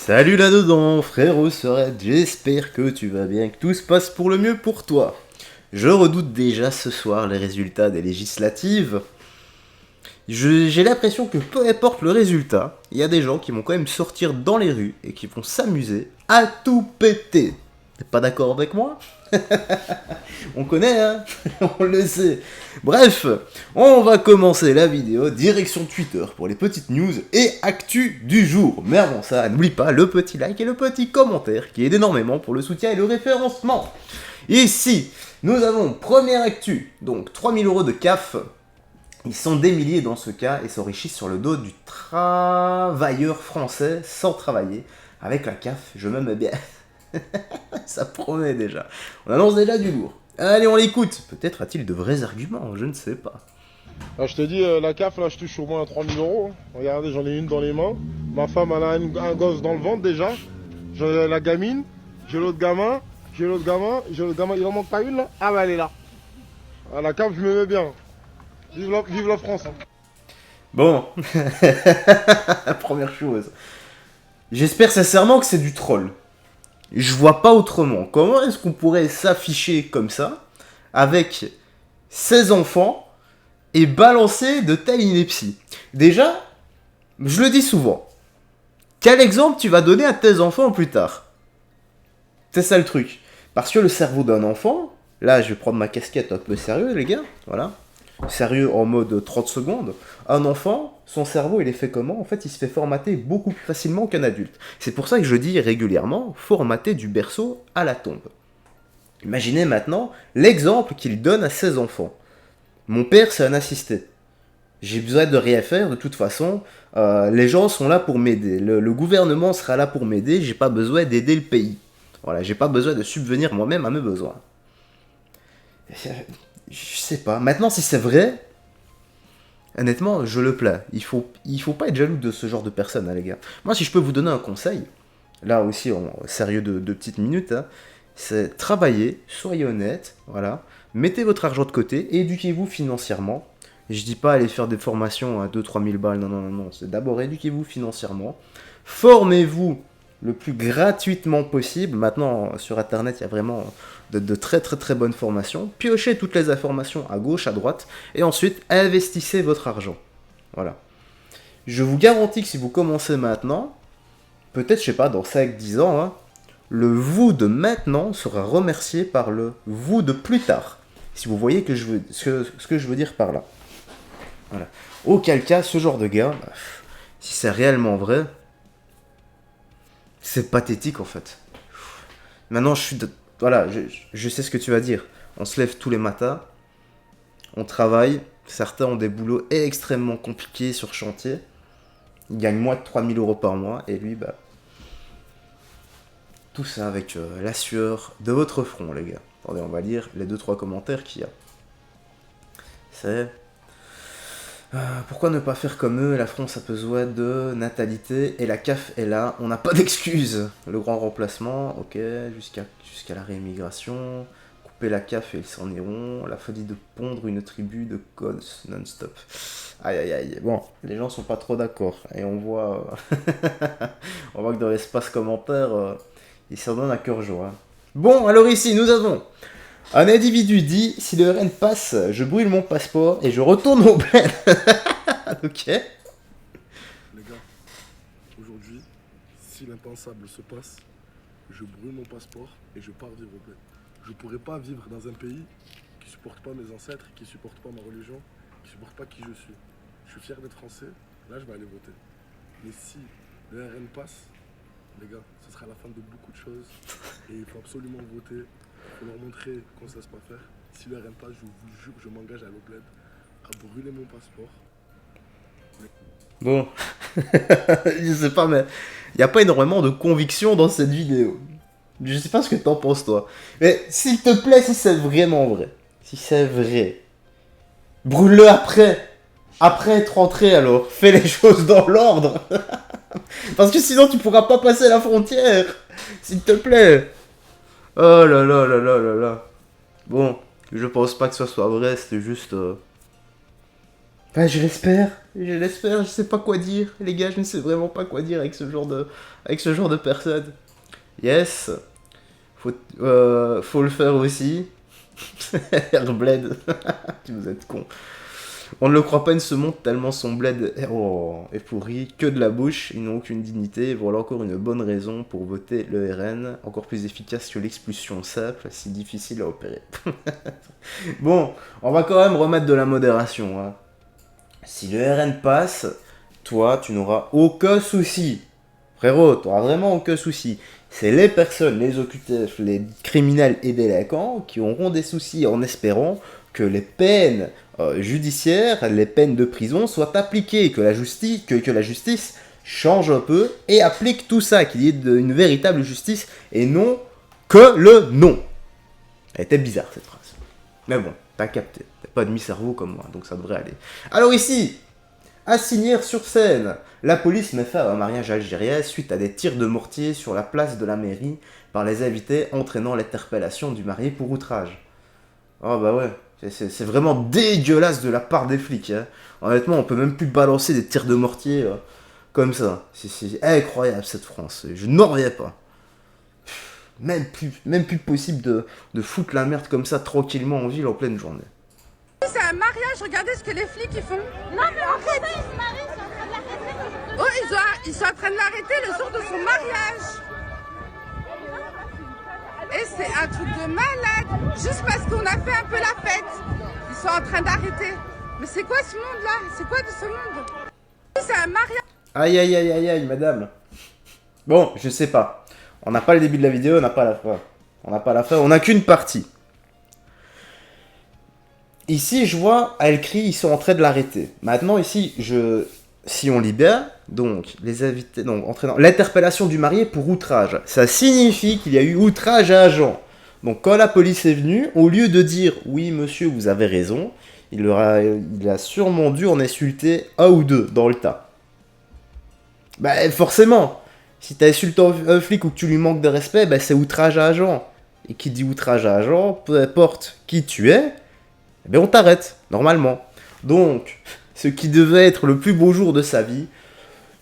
Salut là-dedans, frérot Sorette, j'espère que tu vas bien, que tout se passe pour le mieux pour toi. Je redoute déjà ce soir les résultats des législatives. J'ai l'impression que peu importe le résultat, il y a des gens qui vont quand même sortir dans les rues et qui vont s'amuser à tout péter. T'es pas d'accord avec moi? On connaît, hein? On le sait. Bref, on va commencer la vidéo direction Twitter pour les petites news et actu du jour. Mais avant ça, n'oublie pas le petit like et le petit commentaire qui aident énormément pour le soutien et le référencement. Ici, nous avons première actu, donc 3000 € de CAF. Ils sont des milliers dans ce cas et s'enrichissent sur le dos du travailleur français sans travailler. Avec la CAF, je me mets bien. Ça promet déjà. On annonce déjà du lourd. Allez, on l'écoute. Peut-être a-t-il de vrais arguments, je ne sais pas. Ah, je te dis, la CAF, là, je touche au moins 3000 €. Hein. Regardez, j'en ai une dans les mains. Ma femme, elle a un gosse dans le ventre déjà. J'ai la gamine, j'ai l'autre gamin, j'ai l'autre gamin, j'ai l'autre gamin. Il en manque pas une là? Ah bah elle est là. À la CAF, je me mets bien. Vive la France. Hein. Bon. Première chose. J'espère sincèrement que c'est du troll. Je vois pas autrement. Comment est-ce qu'on pourrait s'afficher comme ça, avec 16 enfants, et balancer de telle ineptie? Déjà, je le dis souvent. Quel exemple tu vas donner à tes enfants plus tard? C'est ça le truc. Parce que le cerveau d'un enfant, là je vais prendre ma casquette un peu sérieux les gars, voilà. Sérieux en mode 30 secondes. Un enfant, son cerveau il est fait comment? En fait il se fait formater beaucoup plus facilement qu'un adulte. C'est pour ça que je dis régulièrement, formater du berceau à la tombe. Imaginez maintenant l'exemple qu'il donne à ses enfants. Mon père c'est un assisté. J'ai besoin de rien faire, de toute façon, les gens sont là pour m'aider. Le gouvernement sera là pour m'aider, j'ai pas besoin d'aider le pays. Voilà, j'ai pas besoin de subvenir moi-même à mes besoins. Je sais pas. Maintenant, si c'est vrai, honnêtement, je le plains. Il faut pas être jaloux de ce genre de personnes, hein, les gars. Moi, si je peux vous donner un conseil, là aussi, en sérieux de petites minutes, hein, c'est travailler, soyez honnête, voilà. Mettez votre argent de côté, éduquez-vous financièrement. Je dis pas aller faire des formations à 2-3 000 balles, non, non, non, non. C'est d'abord éduquez-vous financièrement. Formez-vous le plus gratuitement possible. Maintenant, sur Internet, il y a vraiment de très très très bonnes formations. Piochez toutes les informations à gauche, à droite, et ensuite investissez votre argent. Voilà. Je vous garantis que si vous commencez maintenant, peut-être, je sais pas, dans 5-10 ans, hein, le vous de maintenant sera remercié par le vous de plus tard. Si vous voyez que ce que je veux dire par là. Voilà. Auquel cas, ce genre de gars, bah, si c'est réellement vrai, c'est pathétique en fait. Maintenant, voilà, je sais ce que tu vas dire. On se lève tous les matins, on travaille, certains ont des boulots extrêmement compliqués sur chantier, ils gagnent moins de 3000 € par mois, et lui, bah, tout ça avec la sueur de votre front, les gars. Attendez, on va lire les 2-3 commentaires qu'il y a. C'est... pourquoi ne pas faire comme eux? La France a besoin de natalité et la CAF est là. On n'a pas d'excuses. Le grand remplacement, ok, jusqu'à la réimmigration. Couper la CAF et ils s'en iront. La folie de pondre une tribu de codes non-stop. Aïe aïe aïe. Bon, les gens sont pas trop d'accord. Et on voit, on voit que dans l'espace commentaire, ils s'en donnent à cœur joie. Bon, alors ici, nous avons... Un individu dit, si le RN passe, je brûle mon passeport et je retourne au bled. Ok. Les gars, aujourd'hui, si l'impensable se passe, je brûle mon passeport et je pars vivre au bled. Je pourrais pas vivre dans un pays qui supporte pas mes ancêtres, qui supporte pas ma religion, qui supporte pas qui je suis. Je suis fier d'être français, là je vais aller voter. Mais si le RN passe, les gars, ce sera la fin de beaucoup de choses et il faut absolument voter. Il faut leur montrer qu'on sait pas faire. Si le RN passe, je vous jure, je m'engage à aller au bled, à brûler mon passeport. Bon. Je sais pas, mais il n'y a pas énormément de conviction dans cette vidéo. Je sais pas ce que t'en penses, toi. Mais s'il te plaît, si c'est vraiment vrai. Si c'est vrai. Brûle-le après. Après être rentré, alors. Fais les choses dans l'ordre. Parce que sinon, tu pourras pas passer la frontière. S'il te plaît. Oh là là là là là là. Bon, je pense pas que ce soit vrai, c'était juste... je l'espère. Je l'espère, je sais pas quoi dire. Les gars, je ne sais vraiment pas quoi dire avec ce genre de personnes. Yes. Faut le faire aussi. Airblade. Vous êtes con. On ne le croit pas, une se montre tellement son bled est pourri, que de la bouche, ils n'ont aucune dignité, voilà encore une bonne raison pour voter le RN, encore plus efficace que l'expulsion simple, si difficile à opérer. Bon, on va quand même remettre de la modération. Hein. Si le RN passe, toi, tu n'auras aucun souci. Frérot, tu n'auras vraiment aucun souci. C'est les personnes, les OQTF, les criminels et délinquants qui auront des soucis en espérant que les peines judiciaires, les peines de prison soient appliquées, que la justice change un peu et applique tout ça, qu'il y ait une véritable justice et non que le non. Elle était bizarre cette phrase. Mais bon, t'as capté. T'as pas demi-cerveau comme moi, donc ça devrait aller. Alors ici, à Signières-sur-Seine, la police met fin à un mariage algérien suite à des tirs de mortier sur la place de la mairie par les invités entraînant l'interpellation du marié pour outrage. Oh bah ouais, c'est vraiment dégueulasse de la part des flics. Hein. Honnêtement, on peut même plus balancer des tirs de mortier comme ça. C'est incroyable cette France, je n'en reviens pas. Même plus possible de foutre la merde comme ça tranquillement en ville en pleine journée. C'est un mariage, regardez ce que les flics ils font. Non mais arrête, ils se marient, ils sont en train de l'arrêter. Oh, ils sont en train de l'arrêter le jour de son mariage. Et c'est un truc de malade, juste parce qu'on a fait un peu la fête. Ils sont en train d'arrêter. Mais c'est quoi ce monde là? C'est quoi de ce monde? C'est un mariage. Aïe aïe aïe aïe aïe madame. Bon, je sais pas. On n'a pas le début de la vidéo, on n'a pas la fin. On n'a qu'une partie. Ici, je vois, elle crie, ils sont en train de l'arrêter. Maintenant, ici, si on lit bien, donc, les invités, donc, entraînant l'interpellation du marié pour outrage. Ça signifie qu'il y a eu outrage à agent. Donc, quand la police est venue, au lieu de dire, oui, monsieur, vous avez raison, il a sûrement dû en insulter un ou deux dans le tas. Bah, forcément, si tu insultes un flic ou que tu lui manques de respect, bah, c'est outrage à agent. Et qui dit outrage à agent, peu importe qui tu es, eh bien on t'arrête, normalement. Donc, ce qui devait être le plus beau jour de sa vie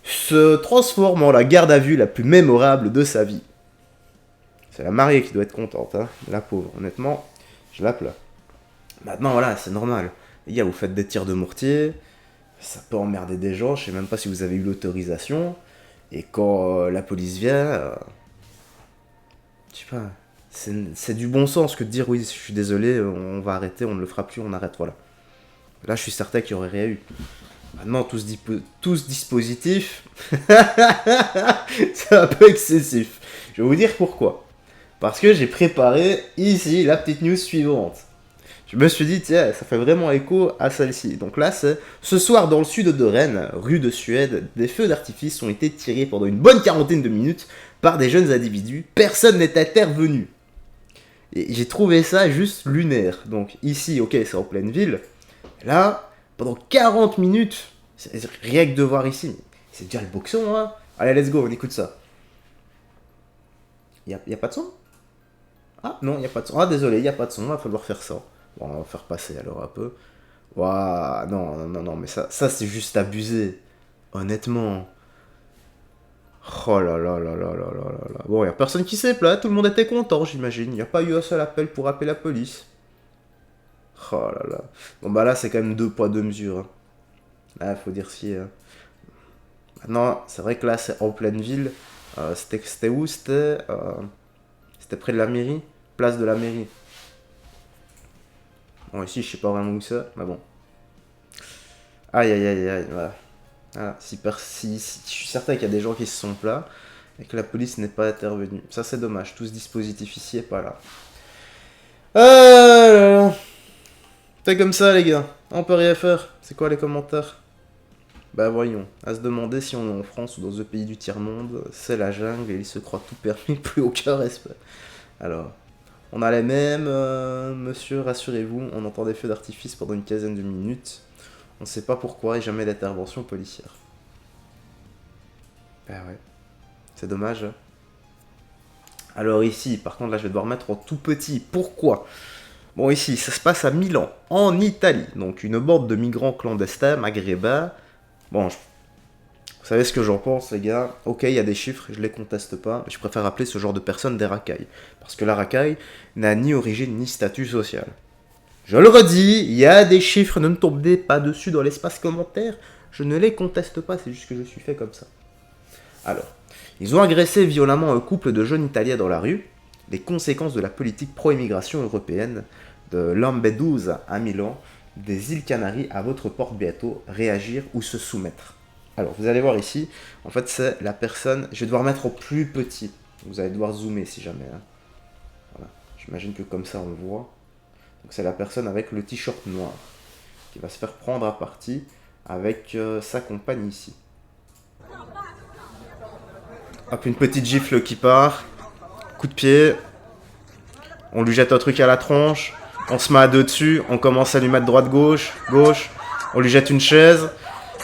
se transforme en la garde à vue la plus mémorable de sa vie. C'est la mariée qui doit être contente, hein, la pauvre. Honnêtement, je la pleure. Maintenant, voilà, c'est normal. Les gars, vous faites des tirs de mortier, ça peut emmerder des gens, je sais même pas si vous avez eu l'autorisation. Et quand la police vient, je sais pas... C'est du bon sens que de dire oui, je suis désolé, on va arrêter, on ne le fera plus, on arrête, voilà. Là, je suis certain qu'il n'y aurait rien eu. Maintenant, tout ce dispositif, c'est un peu excessif. Je vais vous dire pourquoi. Parce que j'ai préparé ici la petite news suivante. Je me suis dit, tiens, ça fait vraiment écho à celle-ci. Donc là, c'est ce soir dans le sud de Rennes, rue de Suède, des feux d'artifice ont été tirés pendant une bonne quarantaine de minutes par des jeunes individus. Personne n'est intervenu. Et j'ai trouvé ça juste lunaire. Donc ici, ok, c'est en pleine ville. Là, pendant 40 minutes, rien que de voir ici, c'est déjà le boxon, hein. Allez, let's go, on écoute ça. Y a pas de son? Ah, non, y a pas de son. Ah, désolé, y a pas de son, va falloir faire ça. Bon, on va faire passer alors un peu. Waouh, non, mais ça c'est juste abusé. Honnêtement. Oh là là là là là là là là. Bon, y a personne qui s'est plaint, tout le monde était content, j'imagine. Y a pas eu un seul appel pour appeler la police. Oh là là. Bon bah là, c'est quand même 2 poids 2 mesures. Hein. Là, faut dire si... Maintenant, c'est vrai que là, c'est en pleine ville. C'était où? C'était près de la mairie. Place de la mairie. Bon, ici, je sais pas vraiment où c'est, mais bon. Aïe, aïe, aïe, aïe, voilà. Voilà. Si je suis certain qu'il y a des gens qui se sont plaints et que la police n'est pas intervenue. Ça, c'est dommage. Tout ce dispositif ici est pas là. C'est comme ça, les gars. On peut rien faire. C'est quoi les commentaires? Bah voyons. À se demander si on est en France ou dans un pays du tiers-monde. C'est la jungle et il se croit tout permis, plus aucun respect. Alors, on a les mêmes, monsieur, rassurez-vous, on entend des feux d'artifice pendant une quinzaine de minutes. On sait pas pourquoi et jamais d'intervention policière. Bah ouais. C'est dommage. Hein. Alors ici, par contre, là, je vais devoir mettre en tout petit. Pourquoi? Bon, ici, ça se passe à Milan, en Italie. Donc, une bande de migrants clandestins maghrébins Bon, vous savez ce que j'en pense, les gars. Ok, il y a des chiffres, je les conteste pas, mais je préfère appeler ce genre de personnes des racailles. Parce que la racaille n'a ni origine ni statut social. Je le redis, il y a des chiffres, ne me tombez pas dessus dans l'espace commentaire. Je ne les conteste pas, c'est juste que je suis fait comme ça. Alors, ils ont agressé violemment un couple de jeunes Italiens dans la rue. Les conséquences de la politique pro-immigration européenne de Lampedusa à Milan, des îles Canaries à votre porte bientôt, réagir ou se soumettre. Alors, vous allez voir ici, en fait, c'est la personne... Je vais devoir mettre au plus petit. Vous allez devoir zoomer si jamais. Hein. Voilà. J'imagine que comme ça, on le voit. Donc, c'est la personne avec le t-shirt noir qui va se faire prendre à partie avec sa compagne ici. Hop, une petite gifle qui part. Coup de pied. On lui jette un truc à la tronche. On se met à deux dessus. On commence à lui mettre droite-gauche. Gauche. On lui jette une chaise.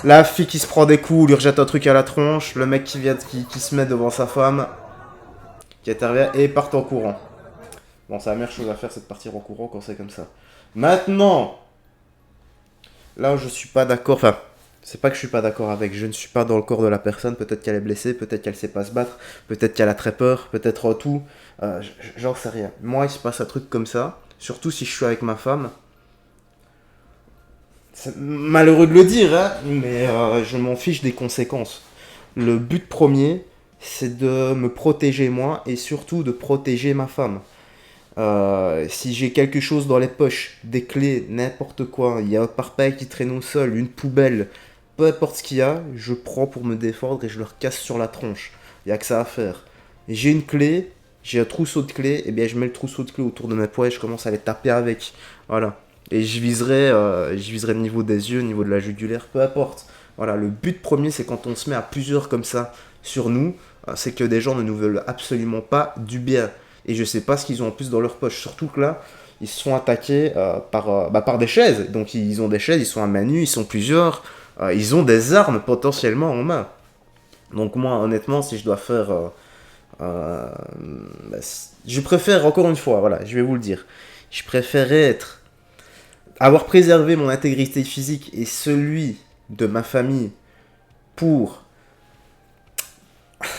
La fille qui se prend des coups, on lui rejette un truc à la tronche. Le mec qui se met devant sa femme, qui intervient et part en courant. Bon, c'est la meilleure chose à faire, c'est de partir en courant quand c'est comme ça. Maintenant, là où je suis pas d'accord, enfin, c'est pas que je suis pas d'accord avec, je ne suis pas dans le corps de la personne. Peut-être qu'elle est blessée, peut-être qu'elle sait pas se battre, peut-être qu'elle a très peur, peut-être tout. J'en sais rien. Moi, il se passe un truc comme ça, surtout si je suis avec ma femme. C'est malheureux de le dire, hein, mais je m'en fiche des conséquences. Le but premier, c'est de me protéger moi et surtout de protéger ma femme. Si j'ai quelque chose dans les poches, des clés, n'importe quoi, il y a un pare-paille qui traîne au sol, une poubelle, peu importe ce qu'il y a, je prends pour me défendre et je leur casse sur la tronche. Il n'y a que ça à faire. J'ai une clé, j'ai un trousseau de clés, et bien je mets le trousseau de clés autour de mes poings et je commence à les taper avec. Voilà. Et je viserai le niveau des yeux, le niveau de la jugulaire, peu importe. Voilà, le but premier, c'est quand on se met à plusieurs comme ça sur nous, c'est que des gens ne nous veulent absolument pas du bien. Et je sais pas ce qu'ils ont en plus dans leur poche. Surtout que là, ils se sont attaqués par des chaises. Donc ils ont des chaises, ils sont à main nue, ils sont plusieurs. Ils ont des armes potentiellement en main. Donc moi, honnêtement, si je dois faire... je préfère, encore une fois, voilà, je vais vous le dire. Je préférerais avoir préservé mon intégrité physique et celui de ma famille pour...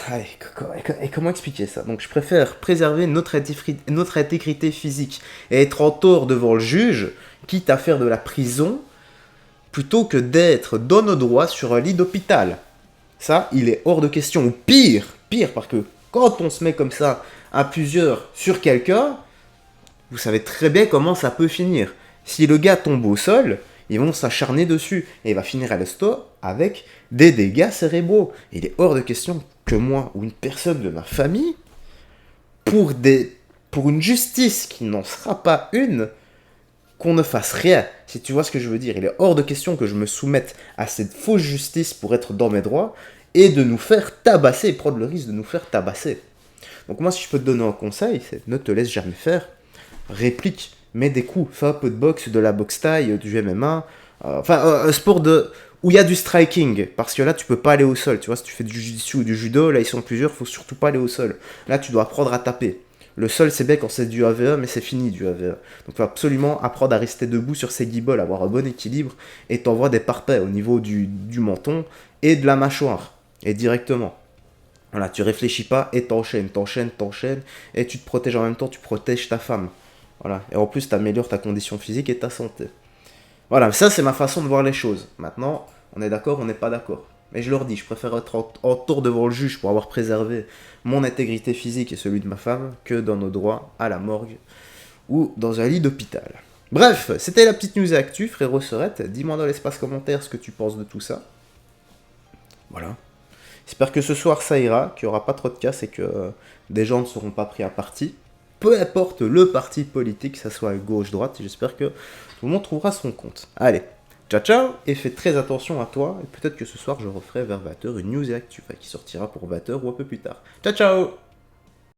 Allez, comment expliquer ça? Donc je préfère préserver notre intégrité physique et être en tort devant le juge, quitte à faire de la prison, plutôt que d'être dans nos droits sur un lit d'hôpital. Ça, il est hors de question. Ou pire, parce que quand on se met comme ça à plusieurs sur quelqu'un, vous savez très bien comment ça peut finir. Si le gars tombe au sol, ils vont s'acharner dessus et il va finir à l'hosto avec des dégâts cérébraux. Il est hors de question que moi ou une personne de ma famille, pour une justice qui n'en sera pas une, qu'on ne fasse rien. Si tu vois ce que je veux dire, il est hors de question que je me soumette à cette fausse justice pour être dans mes droits et de nous faire tabasser, prendre le risque de nous faire tabasser. Donc moi, si je peux te donner un conseil, c'est ne te laisse jamais faire. Réplique, mets des coups, fais un peu de boxe, de la boxe taille, du MMA, un sport où il y a du striking, parce que là tu peux pas aller au sol, tu vois, si tu fais du jiu-jitsu ou du judo, là ils sont plusieurs, faut surtout pas aller au sol. Là tu dois apprendre à taper. Le sol c'est bien quand c'est du AVE, mais c'est fini du AVE. Donc il faut absolument apprendre à rester debout sur ses guiboles, avoir un bon équilibre, et t'envoies des parpaings au niveau du menton et de la mâchoire, et directement. Voilà, tu réfléchis pas et t'enchaînes, et tu te protèges en même temps, tu protèges ta femme. Voilà, et en plus t'améliores ta condition physique et ta santé. Voilà, ça c'est ma façon de voir les choses. Maintenant, on est d'accord, on n'est pas d'accord. Mais je leur dis, je préfère être en tort devant le juge pour avoir préservé mon intégrité physique et celui de ma femme que dans nos droits à la morgue ou dans un lit d'hôpital. Bref, c'était la petite news actu, frérot Sorette. Dis-moi dans l'espace commentaire ce que tu penses de tout ça. Voilà. J'espère que ce soir ça ira, qu'il n'y aura pas trop de casse et que des gens ne seront pas pris à partie. Peu importe le parti politique, que ça soit gauche-droite, j'espère que tout le monde trouvera son compte. Allez, ciao ciao, et fais très attention à toi, et peut-être que ce soir je referai vers 20h une news et actu, qui sortira pour 20h ou un peu plus tard. Ciao ciao.